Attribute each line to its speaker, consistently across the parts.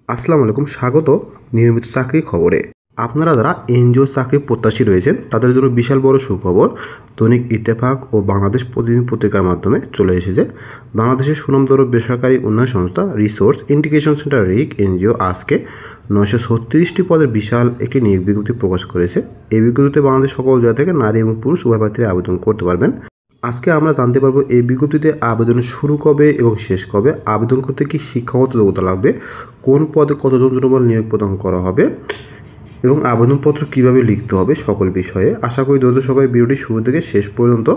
Speaker 1: আসসালামু আলাইকুম, স্বাগত নিয়মিত চাকরির খবরে। আপনারা যারা এনজিও চাকরির প্রত্যাশী রয়েছেন তাদের জন্য বিশাল বড় সুখবর দৈনিক ইত্তেফাক ও বাংলাদেশ প্রতিদিন পত্রিকার মাধ্যমে চলে এসেছে। বাংলাদেশের সুনামধন্য বেসরকারি উন্নয়ন সংস্থা রিসোর্স ইন্টিগ্রেশন সেন্টার রিক এনজিও আজকে 936টি পদের বিশাল একটি নিয়োগ বিজ্ঞপ্তি প্রকাশ করেছে। এই বিজ্ঞপ্তিতে বাংলাদেশ সকল জায়গা থেকে নারী এবং পুরুষ উভয় প্রার্থীরা আবেদন করতে পারবেন। আজকে আমরা জানতে পারবো এই বিজ্ঞপ্তিতে আবেদন শুরু কবে এবং শেষ কবে, আবেদন করতে কি শিক্ষাগত যোগ্যতা লাগবে, কোন পদে কতজন জনবল নিয়োগ প্রদান করা হবে এবং আবেদনপত্র কিভাবে লিখতে হবে, সকল বিষয়ে আশা করি ধৈর্য সহকারে ভিডিওটি শুরু থেকে শেষ পর্যন্ত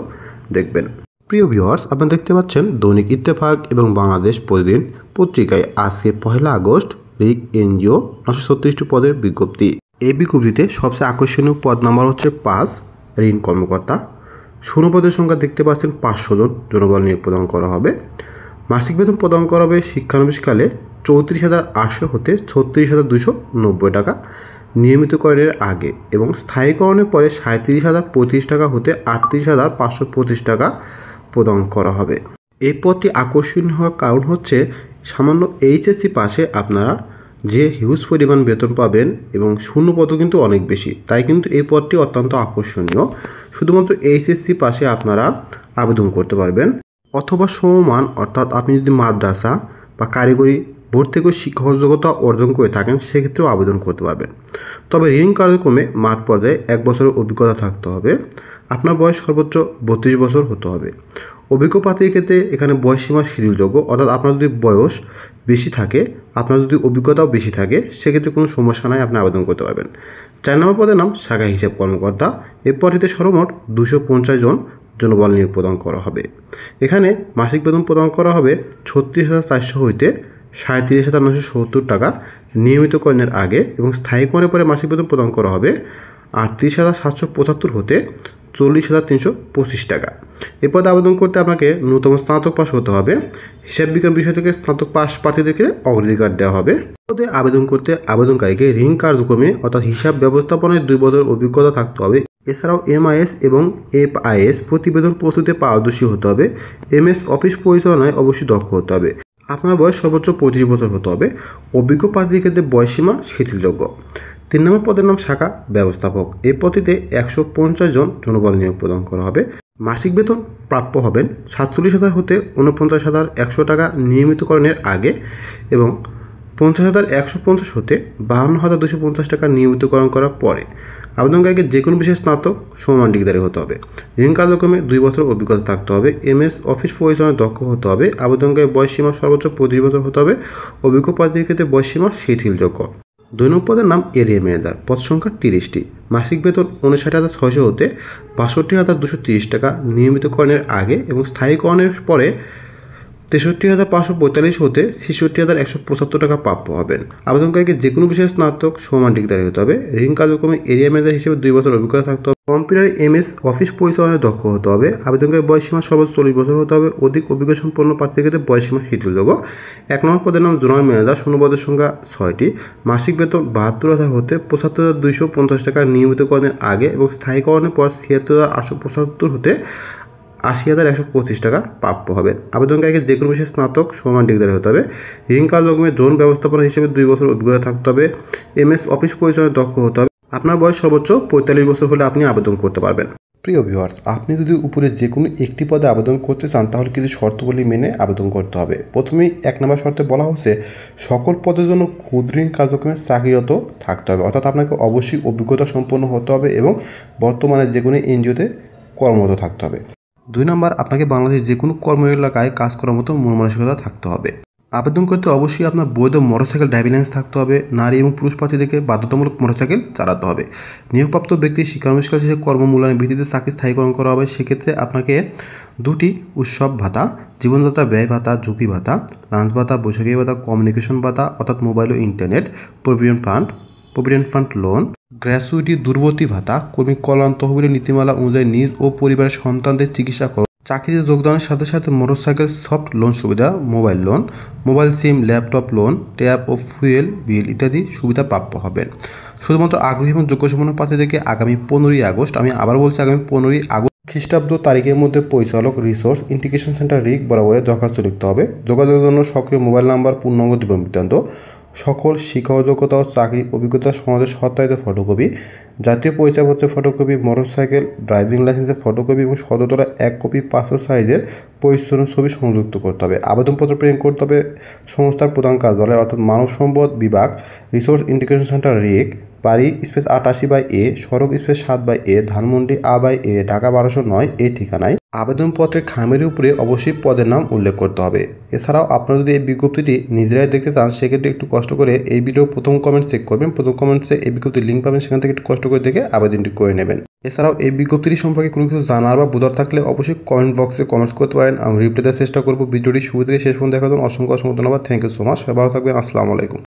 Speaker 1: দেখবেন। প্রিয় ভিউয়ার্স, আপনারা দেখতে পাচ্ছেন দৈনিক ইত্তেফাক এবং বাংলাদেশ প্রতিদিন পত্রিকায় আজকে 1 আগস্ট রিক এনজিও 936টি পদের বিজ্ঞপ্তি। এই বিজ্ঞপ্তিতে সবচেয়ে আকর্ষণীয় পদ নাম্বার হচ্ছে 5, ঋণ কর্মকর্তা। শূন্যপদের সংখ্যা দেখতে পাচ্ছেন 500 জন জনবল নিয়োগ প্রদান করা হবে। মাসিক বেতন প্রদান করা হবে শিক্ষানবিশকালে 34,800 হতে 36,290 টাকা নিয়মিতকরণের আগে এবং স্থায়ীকরণের পরে 37,035 টাকা হতে 38,525 টাকা প্রদান করা হবে। এই পদটি আকর্ষণীয় হওয়ার কারণ হচ্ছে সামান্য এইচএসসি পাশে আপনারা যে হিউজ পরিমাণ বেতন পাবেন এবং শূন্য পদও কিন্তু অনেক বেশি, তাই কিন্তু এই পদটি অত্যন্ত আকর্ষণীয়। শুধুমাত্র এইচএসসি পাশে আপনারা আবেদন করতে পারবেন অথবা সমমান, অর্থাৎ আপনি যদি মাদ্রাসা বা কারিগরি বোর্ড থেকে শিক্ষাগত যোগ্যতা অর্জন করে থাকেন সেক্ষেত্রেও আবেদন করতে পারবেন। তবে ঋণ কার্যক্রমে মাঠ পর্যায়ে 1 বছরের অভিজ্ঞতা থাকতে হবে। আপনার বয়স সর্বোচ্চ 32 বছর হতে হবে। অভিজ্ঞ প্রার্থীর ক্ষেত্রে এখানে বয়সসীমা শিথিলযোগ্য, অর্থাৎ আপনার যদি বয়স বেশি থাকে, আপনার যদি অভিজ্ঞতাও বেশি থাকে সেক্ষেত্রে কোনো সমস্যা নাই, আপনি আবেদন করতে পারবেন। 4 নম্বর পদের নাম শাখা হিসাব কর্মকর্তা। এই পদটিতে সর্বমোট 250 জন জনবল নিয়োগ প্রদান করা হবে। এখানে মাসিক বেতন প্রদান করা হবে 36,400 হইতে 37,970 টাকা নিয়মিতকরণের আগে এবং স্থায়ীকরণের পরে মাসিক বেতন প্রদান করা হবে 38,775 হতে 40,325 টাকা। এ পদে আবেদন করতে আপনাকে ন্যূনতম স্নাতক পাস হতে হবে। হিসাব বিজ্ঞান বিষয় থেকে স্নাতক পাস প্রার্থীদেরকে অগ্রাধিকার দেওয়া হবে। পদে আবেদন করতে আবেদনকারীকে ঋণ কার্যক্রমে অর্থাৎ হিসাব ব্যবস্থাপনায় 2 বছর অভিজ্ঞতা থাকতে হবে। এছাড়াও এমআইএস এবং এফআইএস প্রতিবেদন প্রস্তুতে পারদর্শী হতে হবে। এমএস অফিস পরিচালনায় অবশ্যই দক্ষ হতে হবে। আপনার বয়স সর্বোচ্চ 25 বছর হতে হবে। অভিজ্ঞ প্রার্থীর ক্ষেত্রে বয়সসীমা শিথিলযোগ্য। 3 নম্বর পদের নাম শাখা ব্যবস্থাপক। এই পদটিতে 150 জন জনবল নিয়োগ প্রদান করা হবে। মাসিক বেতন প্রাপ্য হবেন 47,000 হতে 49,100 টাকা নিয়মিতকরণের আগে এবং 50,150 হতে 52,250 টাকা নিয়মিতকরণ করার পরে। আবেদনকারীকে যে কোনো বিষয়ে স্নাতক সমমান ডিগ্রিধারী হতে হবে। ঋণ কার্যক্রমে 2 বছর অভিজ্ঞতা থাকতে হবে। এমএস অফিস পরিচালনায় দক্ষ হতে হবে। আবেদনকারী বয়সসীমা সর্বোচ্চ 25 বছর হতে হবে। অভিজ্ঞ প্রার্থীর ক্ষেত্রে বয়সসীমা শিথিলযোগ্য। 2 নম্বর পদের নাম এরিয়া ম্যানেজার। পদ সংখ্যা 30টি। মাসিক বেতন 59,600 হতে 62,230 টাকা নিয়মিতকরণের আগে এবং স্থায়ীকরণের পরে 63,545 হতে 66,175 টাকা প্রাপ্য হবেন। আবেদনকারীকে যে কোনো বিষয়ে স্নাতক সমমান ডিগ্রিধারী হতে হবে। ঋণ কার্যক্রমে এরিয়া ম্যানেজার হিসেবে 2 বছর অভিজ্ঞতা থাকতে হবে। কম্পিউটার এমএস অফিস পরিচালনায় দক্ষ হতে হবে। আবেদনকারী বয়সসীমা সর্বোচ্চ 40 বছর হতে হবে। অধিক অভিজ্ঞ সম্পন্ন প্রার্থীর ক্ষেত্রে বয়সসীমা শিথিলযোগ্য। 1 নম্বর পদের নাম জোনাল ম্যানেজার। শূন্য পদের সংখ্যা 6টি। মাসিক বেতন 72,000 হতে 75,250 টাকা নিয়মিতকরণের আগে এবং স্থায়ীকরণের পর 76,875 হতে 80,125 টাকা প্রাপ্য হবেন। আবেদনকারীকে যে কোনো বিষয়ে স্নাতক সমমান ডিগ্রিধারী হতে হবে। ঋণ কার্যক্রমে জোন ব্যবস্থাপনা হিসেবে 2 বছর অভিজ্ঞতা থাকতে হবে। এমএস অফিস পরিচালনায় দক্ষ হতে হবে। আপনার বয়স সর্বোচ্চ 45 বছর হলে আপনি আবেদন করতে পারবেন। প্রিয় ভিউয়ার্স, আপনি যদি উপরে যে কোনো একটি পদে আবেদন করতে চান তাহলে কিছু শর্তাবলী মেনে আবেদন করতে হবে। প্রথমেই 1 নম্বর শর্তে বলা হচ্ছে সকল পদের জন্য ক্ষুদ্র ঋণ কার্যক্রমে চাকরিরত থাকতে হবে, অর্থাৎ আপনাকে অবশ্যই অভিজ্ঞতা সম্পন্ন হতে হবে এবং বর্তমানে যে কোনো এনজিওতে কর্মরত থাকতে হবে। 2 নম্বর, আপনাকে বাংলাদেশের যে কোনো কর্ম এলাকায় কাজ করার মতো মন মানসিকতা থাকতে হবে। আবেদন করতে অবশ্যই আপনার বৈধ মোটরসাইকেল ড্রাইভিং লাইসেন্স থাকতে হবে। নারী এবং পুরুষ প্রার্থীদেরকে বাধ্যতামূলক মোটরসাইকেল চালাতে হবে। নিয়োগপ্রাপ্ত ব্যক্তি শিক্ষানবিশকাল শেষে কর্মমূল্যায়নের ভিত্তিতে চাকরি স্থায়ীকরণ করা হবে। সেক্ষেত্রে আপনাকে 2টি উৎসব ভাতা, জীবনযাত্রা ব্যয় ভাতা, ঝুঁকি ভাতা, লাঞ্চ ভাতা, বৈশাখী ভাতা, কমিউনিকেশন ভাতা অর্থাৎ মোবাইল ও internet, provident fund loan, gratuity, দূরবর্তী ভাতা, কর্মী কল্যাণ তহবিলের নীতিমালা অনুযায়ী নিজ ও পরিবারের সন্তানদের চিকিৎসা খরচ, চাকরিতে যোগদানের সাথে সাথে মোটরসাইকেল সফট লোন সুবিধা, mobile loan, mobile sim, laptop loan, tab ও ফুয়েল বিল ইত্যাদি সুবিধা প্রাপ্য হবেন। শুধুমাত্র আগ্রহী এবং যোগ্যসম্পন্ন প্রার্থীদেরকে আগামী 15ই আগস্ট, আমি আবার বলছি আগামী 15ই আগস্ট খ্রিস্টাব্দ তারিখের মধ্যে পরিচালক রিসোর্স ইন্টিগ্রেশন সেন্টার রিক বরাবরে দরখাস্ত লিখতে হবে। যোগাযোগের জন্য সক্রিয় মোবাইল নাম্বার, পূর্ণাঙ্গ জীবন বৃত্তান্ত, সকল শিক্ষাযোগ্যতা ও চাকরি অভিজ্ঞতা সমাজের সত্যায়িত ফটোকপি, জাতীয় পরিচয়পত্রের ফটোকপি, মোটরসাইকেল ড্রাইভিং লাইসেন্সের ফটোকপি এবং সদতলা 1 কপি পাসপোর্ট সাইজের পরিচ্ছন্ন ছবি সংযুক্ত করতে হবে। আবেদনপত্র প্রেরণ করতে হবে সংস্থার প্রধান কার্যালয় অর্থাৎ মানব সম্পদ বিভাগ, রিসোর্স ইন্টিগ্রেশন সেন্টার রেক, বাড়ি স্পেস 88/A, সড়ক space 7/A, Dhanmondi A/A, Dhaka 1209 এই ঠিকানায়। আবেদনপত্রের খামের উপরে অবশ্যই পদের নাম উল্লেখ করতে হবে। এছাড়াও আপনারা যদি এই বিজ্ঞপ্তিটি নিজেরাই দেখতে চান সেক্ষেত্রে একটু কষ্ট করে এই ভিডিওর প্রথম কমেন্ট চেক করবেন। প্রথম কমেন্টসে এই বিজ্ঞপ্তির লিঙ্ক পাবেন, সেখান থেকে একটু কষ্ট করে দেখে আবেদনটি করে নেবেন। এছাড়াও এই বিজ্ঞপ্তিটি সম্পর্কে কোনো কিছু জানার বা বোঝার থাকলে অবশ্যই কমেন্ট বক্সে কমেন্টস করতে পারেন। আমি রিপ্লাই দেওয়ার চেষ্টা করব। ভিডিওটি শুরু থেকে শেষ পর্যন্ত দেখার জন্য অসংখ্য ধন্যবাদ। Thank you so much. ভালো থাকবেন। আসসালামু আলাইকুম।